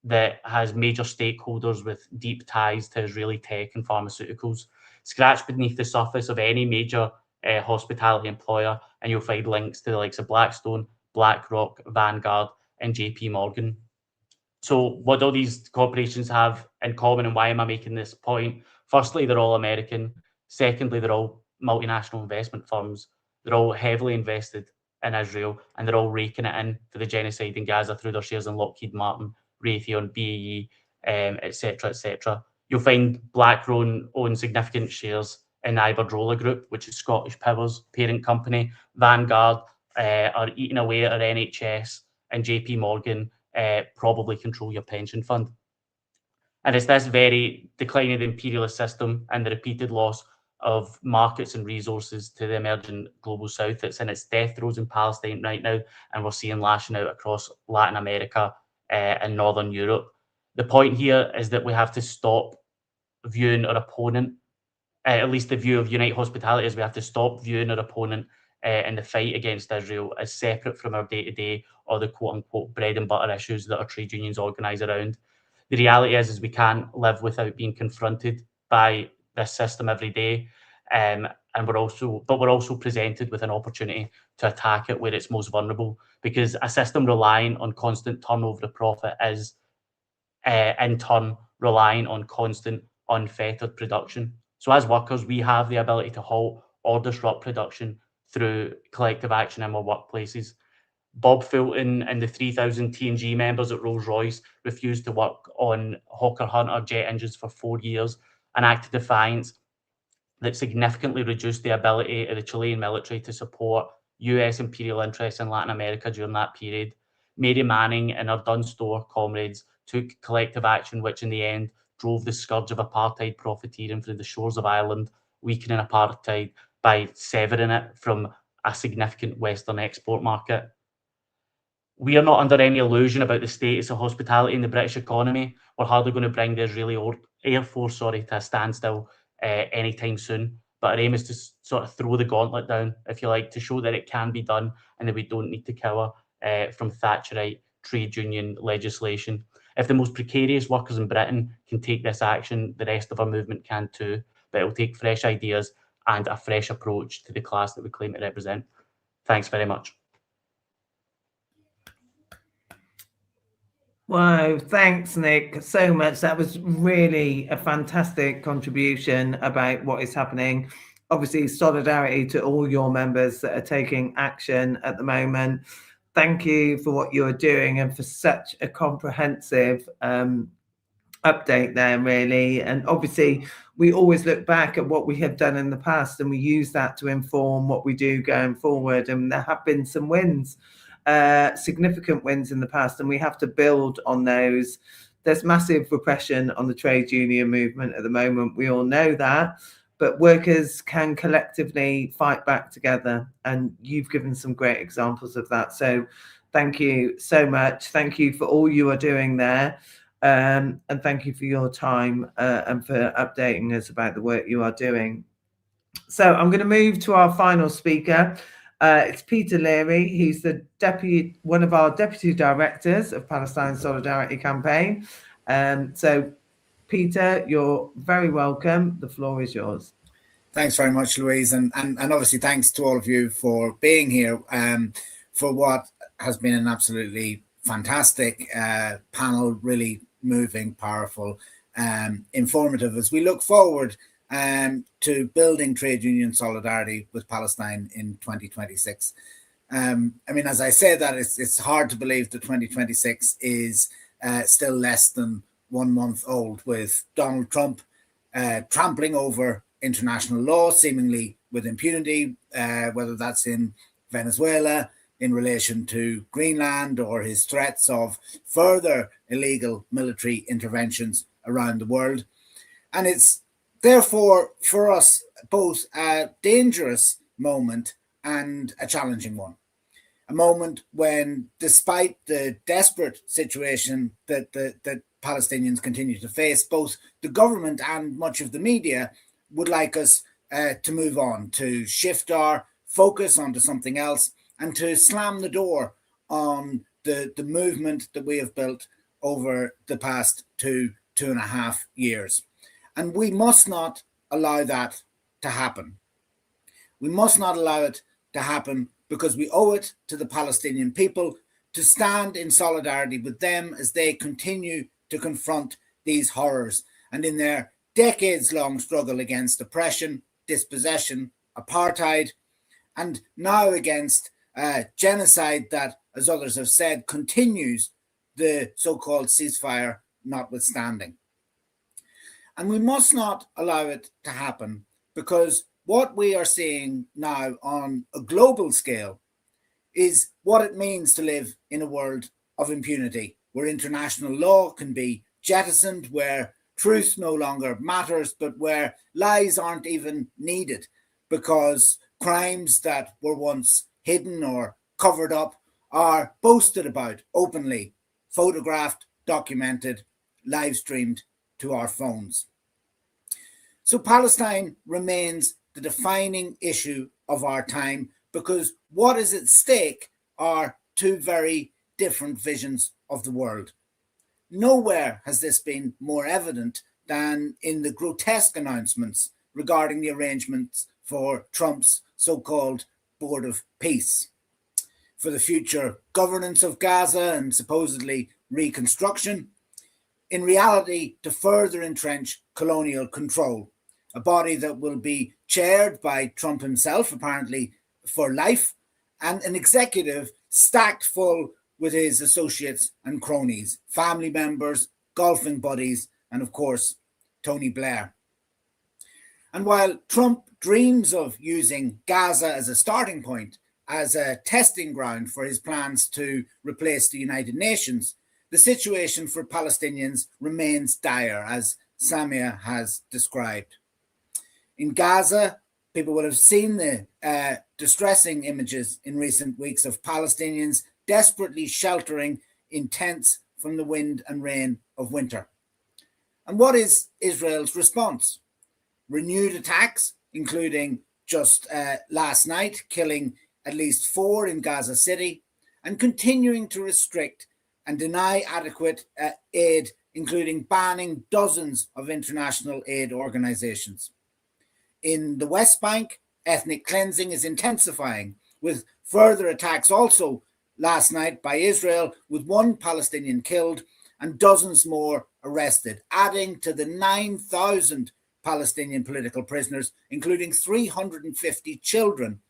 that has major stakeholders with deep ties to Israeli tech and pharmaceuticals. Scratch beneath the surface of any major hospitality employer, and you'll find links to the likes of Blackstone, BlackRock, Vanguard, and JP Morgan. So what do these corporations have in common, and why am I making this point? Firstly, they're all American. Secondly, they're all multinational investment firms. They're all heavily invested in Israel, and they're all raking it in for the genocide in Gaza through their shares in Lockheed Martin, Raytheon, BAE, etc., etc. You'll find BlackRock owns significant shares in Iberdrola Group, which is Scottish Power's parent company. Vanguard are eating away at our NHS, and JP Morgan probably control your pension fund. And it's this very decline of the imperialist system and the repeated loss of markets and resources to the emerging global south that's in its death throes in Palestine right now, and we're seeing lashing out across Latin America and Northern Europe. The point here is that we have to stop viewing our opponent, at least the view of Unite Hospitality is we have to stop viewing our opponent in the fight against Israel as separate from our day-to-day or the quote-unquote bread and butter issues that our trade unions organise around. The reality is we can't live without being confronted by this system every day, and we're also presented with an opportunity to attack it where it's most vulnerable, because a system relying on constant turnover of profit is in turn relying on constant unfettered production. So as workers, we have the ability to halt or disrupt production through collective action in our workplaces. Bob Fulton and the 3,000 T&G members at Rolls-Royce refused to work on Hawker Hunter jet engines for 4 years, an act of defiance that significantly reduced the ability of the Chilean military to support US imperial interests in Latin America during that period. Mary Manning and her Dunstore comrades took collective action, which in the end drove the scourge of apartheid profiteering through the shores of Ireland, weakening apartheid by severing it from a significant Western export market. We are not under any illusion about the status of hospitality in the British economy. We're hardly going to bring the Israeli Air Force to a standstill anytime soon. But our aim is to sort of throw the gauntlet down, if you like, to show that it can be done and that we don't need to cower from Thatcherite trade union legislation. If the most precarious workers in Britain can take this action, the rest of our movement can too. But it will take fresh ideas and a fresh approach to the class that we claim to represent. Thanks very much. Wow, thanks, Nick, so much. That was really a fantastic contribution about what is happening. Obviously, solidarity to all your members that are taking action at the moment. Thank you for what you're doing and for such a comprehensive update there, really. And obviously, we always look back at what we have done in the past and we use that to inform what we do going forward. And there have been some wins. Significant wins in the past, and we have to build on those. There's massive repression on the trade union movement at the moment. We all know that, but workers can collectively fight back together, and you've given some great examples of that. So thank you so much. Thank you for all you are doing there, and thank you for your time and for updating us about the work you are doing. So I'm going to move to our final speaker. It's Peter Leary. He's the one of our deputy directors of Palestine Solidarity Campaign. So, Peter, you're very welcome. The floor is yours. Thanks very much, Louise, and obviously thanks to all of you for being here for what has been an absolutely fantastic panel, really moving, powerful, informative as we look forward to building trade union solidarity with Palestine in 2026. I mean, as I say that, it's hard to believe that 2026 is still less than 1 month old, with Donald Trump trampling over international law, seemingly with impunity, whether that's in Venezuela in relation to Greenland or his threats of further illegal military interventions around the world. And it's therefore, for us, both a dangerous moment and a challenging one. A moment when, despite the desperate situation that Palestinians continue to face, both the government and much of the media would like us to move on, to shift our focus onto something else, and to slam the door on the movement that we have built over the past 2.5 years. And we must not allow that to happen. We must not allow it to happen, because we owe it to the Palestinian people to stand in solidarity with them as they continue to confront these horrors and in their decades-long struggle against oppression, dispossession, apartheid, and now against genocide that, as others have said, continues, the so-called ceasefire notwithstanding. And we must not allow it to happen, because what we are seeing now on a global scale is what it means to live in a world of impunity, where international law can be jettisoned, where truth no longer matters, but where lies aren't even needed because crimes that were once hidden or covered up are boasted about openly, photographed, documented, live streamed to our phones. So Palestine remains the defining issue of our time because what is at stake are two very different visions of the world. Nowhere has this been more evident than in the grotesque announcements regarding the arrangements for Trump's so-called Board of Peace for the future governance of Gaza and supposedly reconstruction, in reality to further entrench colonial control, a body that will be chaired by Trump himself, apparently for life, and an executive stacked full with his associates and cronies, family members, golfing buddies, and of course, Tony Blair. And while Trump dreams of using Gaza as a starting point, as a testing ground for his plans to replace the United Nations, the situation for Palestinians remains dire, as Samia has described. In Gaza, people will have seen the distressing images in recent weeks of Palestinians desperately sheltering in tents from the wind and rain of winter. And what is Israel's response? Renewed attacks, including just last night, killing at least 4 in Gaza City, and continuing to restrict and deny adequate aid, including banning dozens of international aid organizations. In the West Bank, ethnic cleansing is intensifying, with further attacks also last night by Israel, with 1 Palestinian killed and dozens more arrested, adding to the 9,000 Palestinian political prisoners, including 350 children,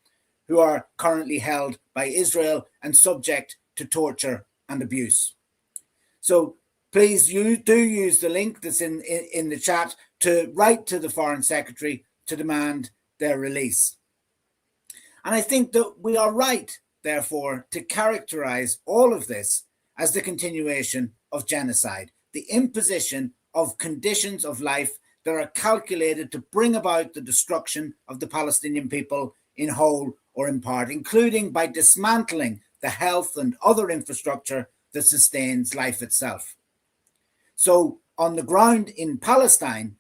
who are currently held by Israel and subject to torture and abuse. So please do use the link that's in the chat to write to the Foreign Secretary to demand their release. And I think that we are right, therefore, to characterize all of this as the continuation of genocide, the imposition of conditions of life that are calculated to bring about the destruction of the Palestinian people in whole or in part, including by dismantling the health and other infrastructure that sustains life itself. So on the ground in Palestine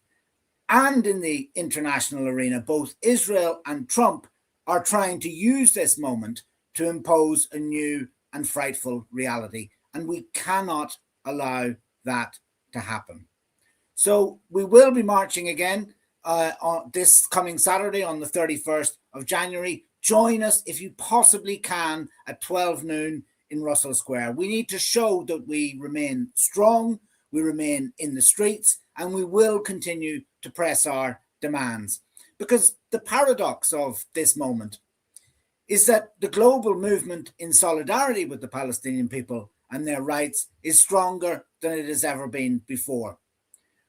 and in the international arena, both Israel and Trump are trying to use this moment to impose a new and frightful reality, and we cannot allow that to happen. So we will be marching again on this coming Saturday on the 31st of January. Join us if you possibly can at 12 noon in Russell Square. We need to show that we remain strong, we remain in the streets, and we will continue to press our demands. Because the paradox of this moment is that the global movement in solidarity with the Palestinian people and their rights is stronger than it has ever been before.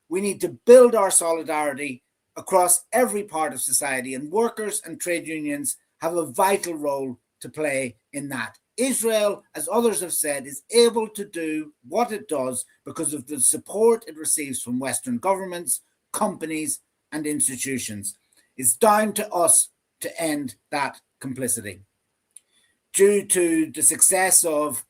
We need to build our solidarity across every part of society, and workers and trade unions have a vital role to play in that. Israel, as others have said, is able to do what it does because of the support it receives from Western governments, companies, and institutions. It's down to us to end that complicity. Due to the success of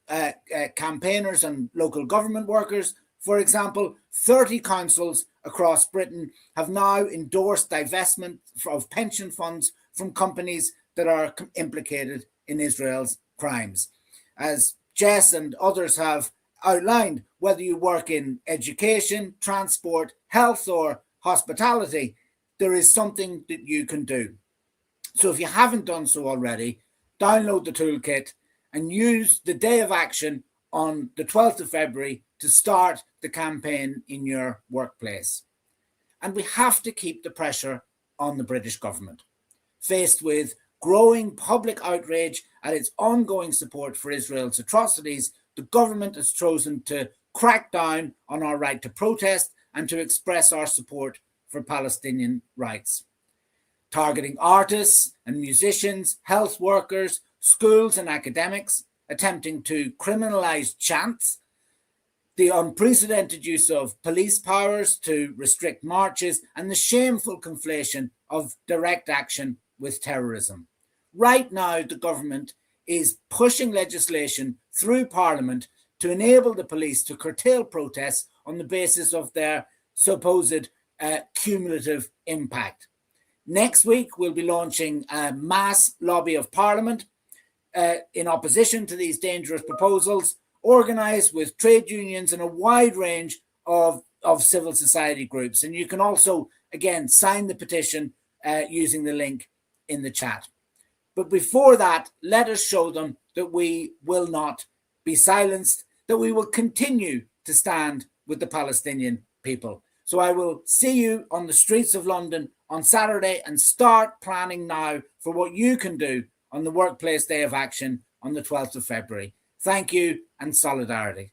campaigners and local government workers, for example, 30 councils across Britain have now endorsed divestment of pension funds from companies that are implicated in Israel's crimes. As Jess and others have outlined, whether you work in education, transport, health, or hospitality, there is something that you can do. So if you haven't done so already, download the toolkit and use the day of action on the 12th of February to start the campaign in your workplace. And we have to keep the pressure on the British government. Faced with growing public outrage at its ongoing support for Israel's atrocities, the government has chosen to crack down on our right to protest and to express our support for Palestinian rights. Targeting artists and musicians, health workers, schools and academics attempting to criminalise chants, the unprecedented use of police powers to restrict marches, and the shameful conflation of direct action with terrorism. Right now, the government is pushing legislation through Parliament to enable the police to curtail protests on the basis of their supposed cumulative impact. Next week, we'll be launching a mass lobby of Parliament in opposition to these dangerous proposals, organised with trade unions and a wide range of civil society groups. And you can also, again, sign the petition using the link in the chat. But before that, let us show them that we will not be silenced, that we will continue to stand with the Palestinian people. So I will see you on the streets of London on Saturday, and start planning now for what you can do on the Workplace Day of Action on the 12th of February. Thank you, and solidarity.